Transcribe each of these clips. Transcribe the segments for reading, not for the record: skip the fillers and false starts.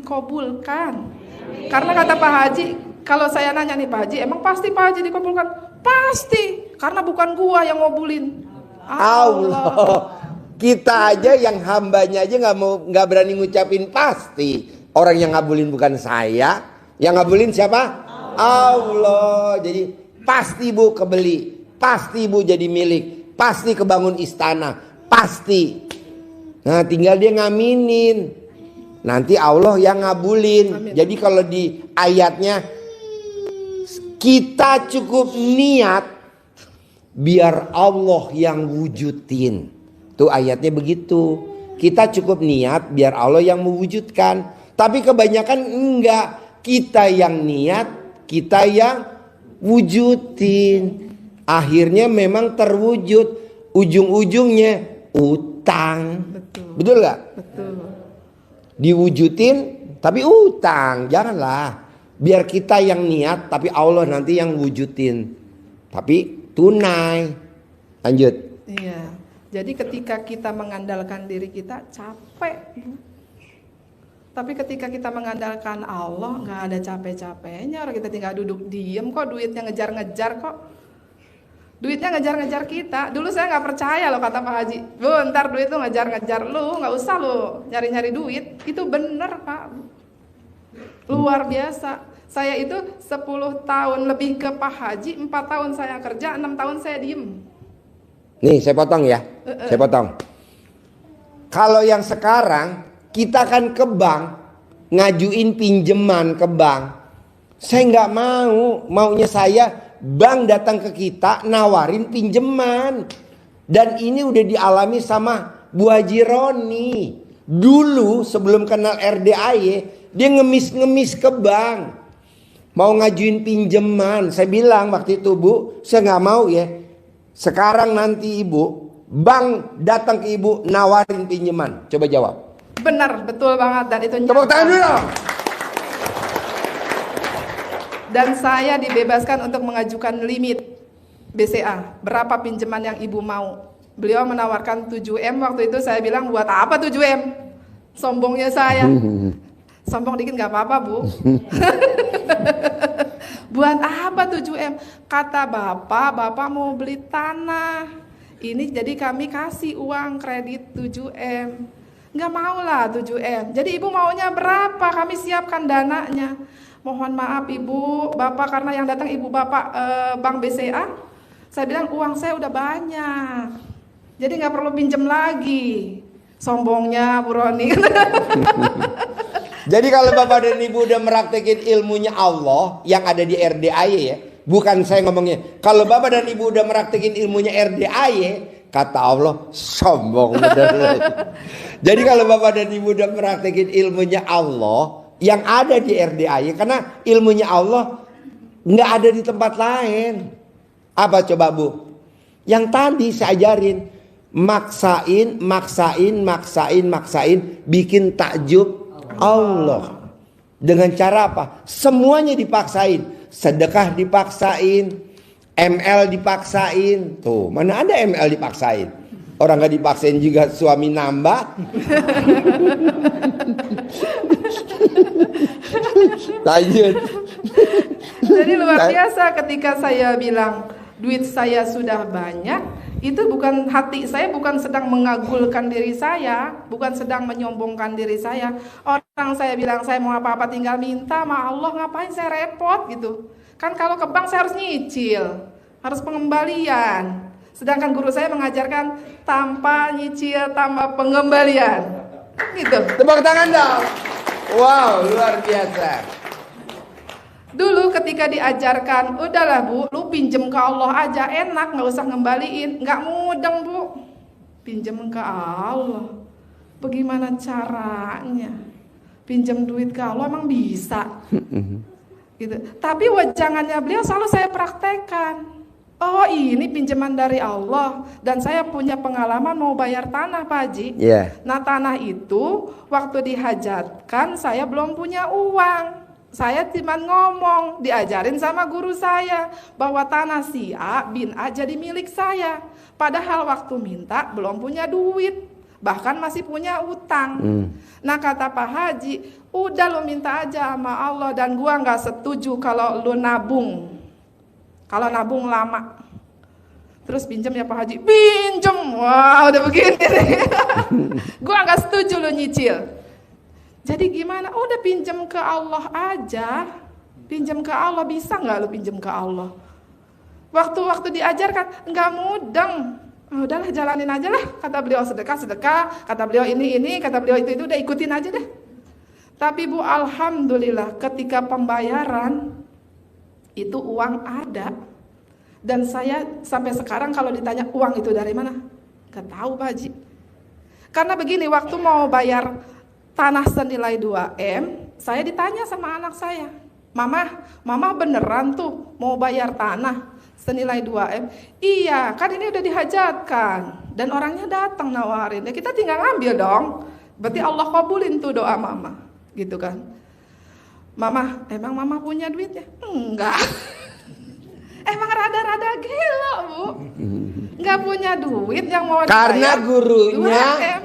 dikabulkan. Karena kata Pak Haji, kalau saya nanya nih Pak Haji, emang pasti Pak Haji dikabulkan? Pasti, karena bukan gua yang ngabulin. Allah. Kita aja yang hambanya aja nggak berani ngucapin pasti. Orang yang ngabulin bukan saya, yang ngabulin siapa? Allah. Jadi pasti Bu kebeli, pasti Bu jadi milik, pasti kebangun istana, pasti. Nah tinggal dia ngaminin, nanti Allah yang ngabulin. Amin. Jadi kalau di ayatnya kita cukup niat biar Allah yang wujudin. Tuh ayatnya begitu. Kita cukup niat biar Allah yang mewujudkan. Tapi kebanyakan enggak. Kita yang niat, kita yang wujudin. Akhirnya memang terwujud. Ujung-ujungnya utang. Betul gak? Betul. Diwujudin tapi utang. Janganlah. Biar kita yang niat tapi Allah nanti yang wujudin. Tapi tunai. Lanjut. Iya. Jadi ketika kita mengandalkan diri kita capek. Tapi ketika kita mengandalkan Allah nggak ada capek-capeknya. Orang kita tinggal duduk diem kok, duitnya ngejar-ngejar kok. Duitnya ngejar-ngejar kita. Dulu saya nggak percaya loh kata Pak Haji. Bu ntar duit tuh ngejar-ngejar lu, nggak usah lu nyari-nyari duit. Itu bener Pak. Luar biasa. Saya itu 10 tahun lebih ke Pak Haji, 4 tahun saya kerja, 6 tahun saya diem. Nih saya potong ya, saya potong. Kalau yang sekarang kita kan ke bank, ngajuin pinjaman ke bank. Saya nggak mau, maunya saya bank datang ke kita nawarin pinjaman. Dan ini udah dialami sama Bu Haji Roni. Dulu sebelum kenal RDAY, dia ngemis-ngemis ke bank. Mau ngajuin pinjaman. Saya bilang waktu itu Bu, saya nggak mau ya. Sekarang nanti Ibu, bank datang ke Ibu nawarin pinjaman. Coba jawab. Benar, betul banget. Dan itu tepuk tangan dulu. Dan saya dibebaskan untuk mengajukan limit BCA. Berapa pinjaman yang Ibu mau? Beliau menawarkan 7M. Waktu itu saya bilang, buat apa 7M? Sombongnya saya. Sombong dikit gak apa-apa Bu. Buat apa 7M? Kata bapak mau beli tanah. Ini jadi kami kasih uang kredit 7M. Nggak mau lah 7M. Jadi ibu maunya berapa? Kami siapkan dananya. Mohon maaf ibu, bapak, karena yang datang ibu bapak bank BCA. Saya bilang uang saya udah banyak. Jadi nggak perlu pinjam lagi. Sombongnya Bu Roni. Jadi kalau Bapak dan Ibu udah meraktekin ilmunya Allah yang ada di RDAY ya, bukan saya ngomongnya. Kalau Bapak dan Ibu udah meraktekin ilmunya RDAY, kata Allah sombong. Jadi kalau Bapak dan Ibu udah meraktekin ilmunya Allah yang ada di RDAY, karena ilmunya Allah nggak ada di tempat lain. Apa coba Bu? Yang tadi saya ajarin, maksain, bikin takjub Allah. Dengan cara apa? Semuanya dipaksain. Sedekah dipaksain, ML dipaksain. Tuh, mana ada ML dipaksain? Orang gak dipaksain juga suami nambah. Lanjut. Jadi luar biasa ketika saya bilang duit saya sudah banyak. Itu bukan hati saya, bukan sedang mengagulkan diri saya, bukan sedang menyombongkan diri saya. Orang saya bilang saya mau apa-apa tinggal minta sama Allah, ngapain saya repot gitu. Kan kalau ke bank saya harus nyicil, harus pengembalian. Sedangkan guru saya mengajarkan tanpa nyicil, tanpa pengembalian. Gitu. Tepuk tangan dong. Wow, luar biasa. Dulu ketika diajarkan, udahlah Bu, lu pinjem ke Allah aja, enak, nggak usah ngembaliin. Nggak mudeng Bu, pinjem ke Allah. Bagaimana caranya? Pinjem duit ke Allah emang bisa? Gitu. Tapi wajangannya beliau selalu saya praktekkan. Oh ini pinjaman dari Allah. Dan saya punya pengalaman mau bayar tanah Pak Haji. Nah tanah itu waktu dihajatkan saya belum punya uang. Saya cuma ngomong, diajarin sama guru saya bahwa tanah si A bin A jadi milik saya. Padahal waktu minta belum punya duit. bahkan masih punya utang. Nah kata Pak Haji, udah lo minta aja sama Allah, dan gua nggak setuju kalau lo nabung. Kalau nabung lama. Terus pinjam ya Pak Haji, pinjam, wah udah begini nih. Gua nggak setuju lo nyicil. Jadi gimana? Udah pinjam ke Allah aja. Pinjam ke Allah, bisa nggak lo pinjam ke Allah? Waktu diajarkan nggak mudeng. Udahlah jalanin aja lah. Kata beliau sedekah. Kata beliau ini. Kata beliau itu udah ikutin aja deh. Tapi Bu, alhamdulillah ketika pembayaran itu uang ada. Dan saya sampai sekarang kalau ditanya uang itu dari mana, gak tahu Pak Haji. Karena begini, waktu mau bayar tanah senilai 2M, saya ditanya sama anak saya, Mama beneran tuh mau bayar tanah senilai 2M? Iya, kan ini udah dihajatkan dan orangnya datang nawarin, ya kita tinggal ngambil dong. Berarti Allah kabulin tuh doa Mama, gitu kan. Emang Mama punya duitnya? Enggak. Emang rada-rada gila Bu, nggak punya duit yang mau dibayar. Karena gurunya 2M.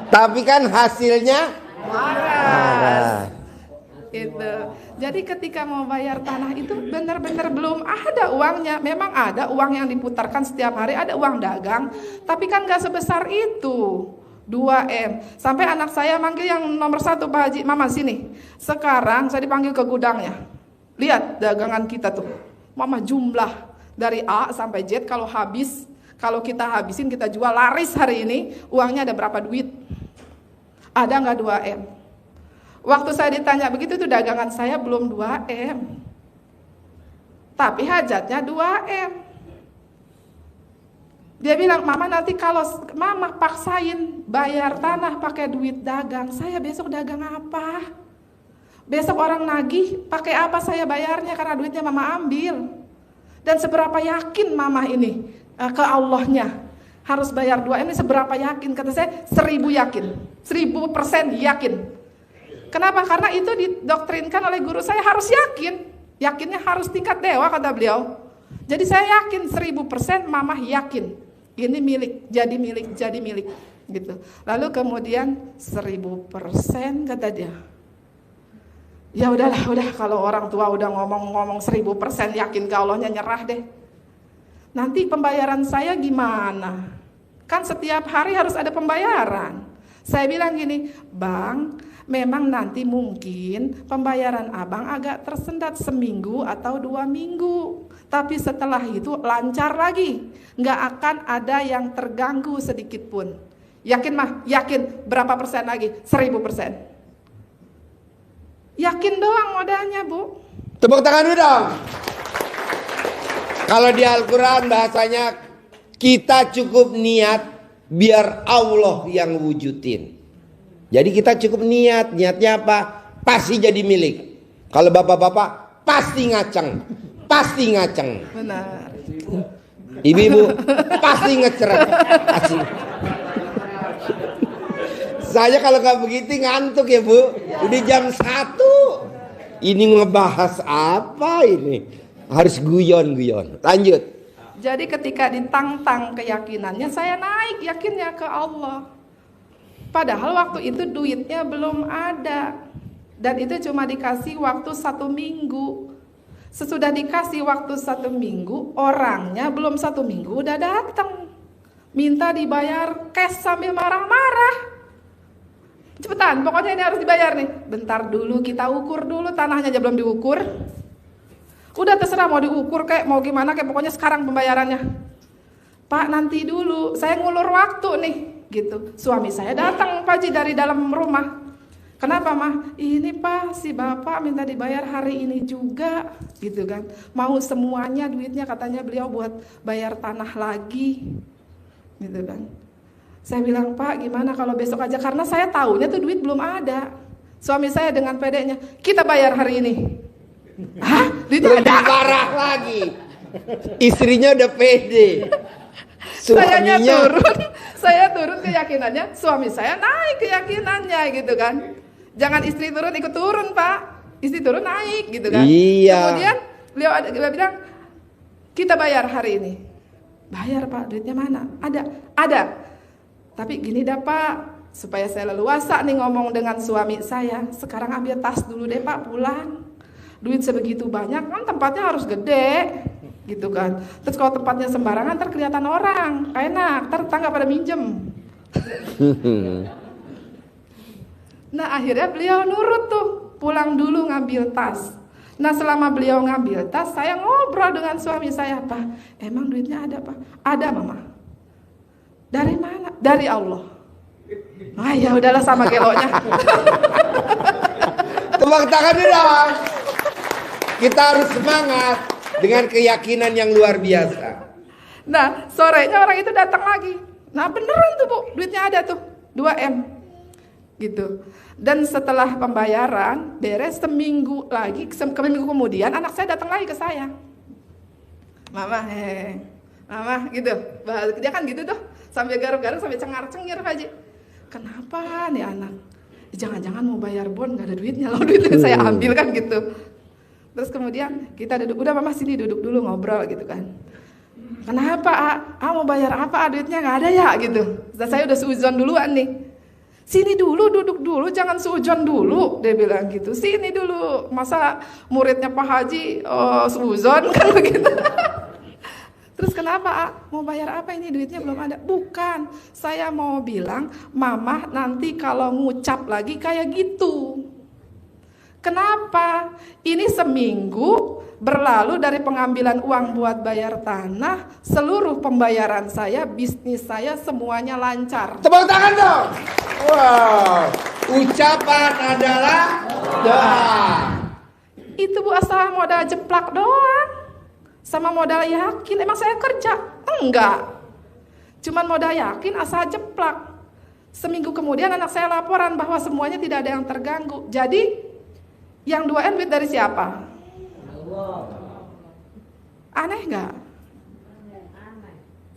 Tapi kan hasilnya Waras. Itu. Jadi ketika mau bayar tanah itu benar-benar belum ada uangnya. Memang ada uang yang diputarkan setiap hari, ada uang dagang, tapi kan nggak sebesar itu. 2M. Sampai anak saya manggil yang nomor 1, Pak Haji, Mama sini. Sekarang saya dipanggil ke gudangnya. Lihat dagangan kita tuh, Mama, jumlah dari A sampai Z, kalau kita habisin, kita jual laris hari ini, uangnya ada berapa duit? Ada nggak 2M? Waktu saya ditanya begitu tuh, dagangan saya belum 2M, tapi hajatnya 2M. Dia bilang, Mama nanti kalau Mama paksain bayar tanah pakai duit dagang, saya besok dagang apa? Besok orang nagih, pakai apa saya bayarnya, karena duitnya Mama ambil. Dan seberapa yakin Mama ini ke Allahnya harus bayar 2M ini, seberapa yakin? Kata saya 1000 yakin, 1000% yakin. Kenapa? Karena itu didoktrinkan oleh guru saya, harus yakin. Yakinnya harus tingkat dewa, kata beliau. Jadi saya yakin 1000% Mama yakin ini milik, jadi milik gitu. Lalu kemudian 1000% kata dia. Ya udah kalau orang tua udah ngomong 1000% yakin ke Allahnya, nyerah deh. Nanti pembayaran saya gimana? Kan setiap hari harus ada pembayaran. Saya bilang gini, Bang, memang nanti mungkin pembayaran Abang agak tersendat seminggu atau 2 minggu. Tapi setelah itu lancar lagi. Nggak akan ada yang terganggu sedikit pun. Yakin mah? Yakin. Berapa persen lagi? 1000%. Yakin doang modalnya Bu. tepuk tangan dulu dong. Kalau di Al-Quran bahasanya kita cukup niat biar Allah yang wujudin. Jadi kita cukup niatnya apa? Pasti jadi milik. Kalau bapak-bapak pasti ngaceng. Benar. Ibu-ibu pasti ngeceret. Pasti. Saya kalau nggak begitu ngantuk ya Bu. Udah jam 1. Ini ngebahas apa ini? Harus guyon. Lanjut. Jadi ketika ditantang keyakinannya, saya naik yakinnya ke Allah. Padahal waktu itu duitnya belum ada. Dan itu cuma dikasih waktu 1 minggu. Sesudah dikasih waktu 1 minggu, orangnya belum 1 minggu udah datang. Minta dibayar cash sambil marah-marah. Cepetan, pokoknya ini harus dibayar nih. Bentar dulu, kita ukur dulu, tanahnya aja belum diukur. Udah terserah mau diukur kayak mau gimana, kayak pokoknya sekarang pembayarannya. Pak, nanti dulu, saya ngulur waktu nih, gitu. Suami saya datang Pak Haji dari dalam rumah. Kenapa Mah? Ini Pak, si Bapak minta dibayar hari ini juga, gitu kan. Mau semuanya duitnya, katanya beliau buat bayar tanah lagi, gitu kan. Saya bilang, Pak gimana kalau besok aja, karena saya tahunya tuh duit belum ada. Suami saya dengan pedenya, kita bayar hari ini. Hah? Duitnya ada? Parah lagi. Istrinya udah pede. Saya turun keyakinannya, suami saya naik keyakinannya gitu kan. Jangan istri turun ikut turun Pak, istri turun naik gitu kan. Iya. Kemudian beliau bilang, kita bayar hari ini. Bayar Pak, duitnya mana? Ada. Tapi gini dah Pak, supaya saya leluasa nih ngomong dengan suami saya, sekarang ambil tas dulu deh Pak pulang. Duit sebegitu banyak kan tempatnya harus gede gitu kan. Terus kalau tempatnya sembarangan ntar kelihatan orang, enak, ntar tetangga pada minjem. Nah akhirnya beliau nurut tuh, pulang dulu ngambil tas. Nah selama beliau ngambil tas, saya ngobrol dengan suami saya, Pak, emang duitnya ada Pak? Ada Mama. Dari mana? Dari Allah. Ah ya udahlah sama geloknya. Tepuk tangan dong. Kita harus semangat dengan keyakinan yang luar biasa. Nah sorenya orang itu datang lagi. Nah beneran tuh Bu, duitnya ada tuh 2M gitu. Dan setelah pembayaran beres seminggu minggu kemudian anak saya datang lagi ke saya. Mama Mama gitu. Dia kan gitu tuh, sambil garuk-garuk sambil cengar-cengir Pak Haji. Kenapa nih anak? Jangan-jangan mau bayar bon, gak ada duitnya loh, duitnya saya ambil kan gitu. Terus kemudian kita duduk, udah Mama sini duduk dulu ngobrol gitu kan. Kenapa mau bayar apa? Duitnya gak ada ya gitu. Dan saya udah seuzon duluan nih. Sini dulu, duduk dulu, jangan seuzon dulu, dia bilang gitu. Sini dulu, masa muridnya Pak Haji seuzon kan begitu. Terus kenapa mau bayar apa ini, duitnya belum ada? Bukan, saya mau bilang Mama nanti kalau ngucap lagi kayak gitu. Kenapa? Ini seminggu berlalu dari pengambilan uang buat bayar tanah, seluruh pembayaran saya, bisnis saya semuanya lancar. Tepuk tangan dong. Wow, ucapan adalah doa. Itu Bu asal modal jeplak doang. Sama modal yakin, emang saya kerja? Enggak. Cuman modal yakin asal jeplak. Seminggu kemudian anak saya laporan bahwa semuanya tidak ada yang terganggu. Jadi yang 2M duit dari siapa? Aneh enggak?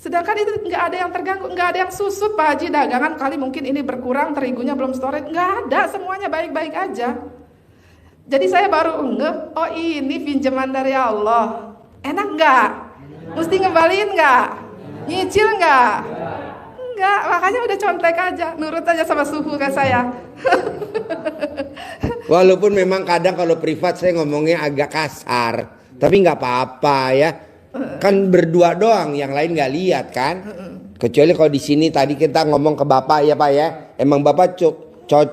Sedangkan itu enggak ada yang terganggu, enggak ada yang susut Pak Haji, dagangan kali mungkin ini berkurang, terigunya belum storage, enggak ada, semuanya baik-baik aja. Jadi saya baru ngeh, oh ini pinjaman dari Allah. Enak nggak? Mesti ngembaliin nggak? Nyicil nggak? Enggak, makanya udah contek aja, nurut aja sama suhu kan saya. Walaupun memang kadang kalau privat saya ngomongnya agak kasar, tapi nggak apa-apa ya. Kan berdua doang, yang lain nggak lihat kan. Kecuali kalau di sini tadi kita ngomong ke Bapak ya Pak ya, emang Bapak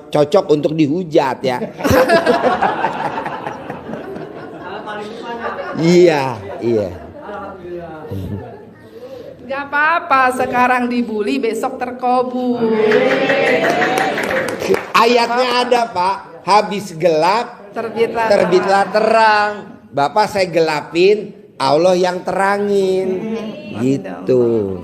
cocok untuk dihujat ya. Iya. Gak apa-apa, sekarang dibully, besok terkobul. Ayatnya ada Pak, habis gelap terbitlah terang. Bapak saya gelapin, Allah yang terangin. Gitu.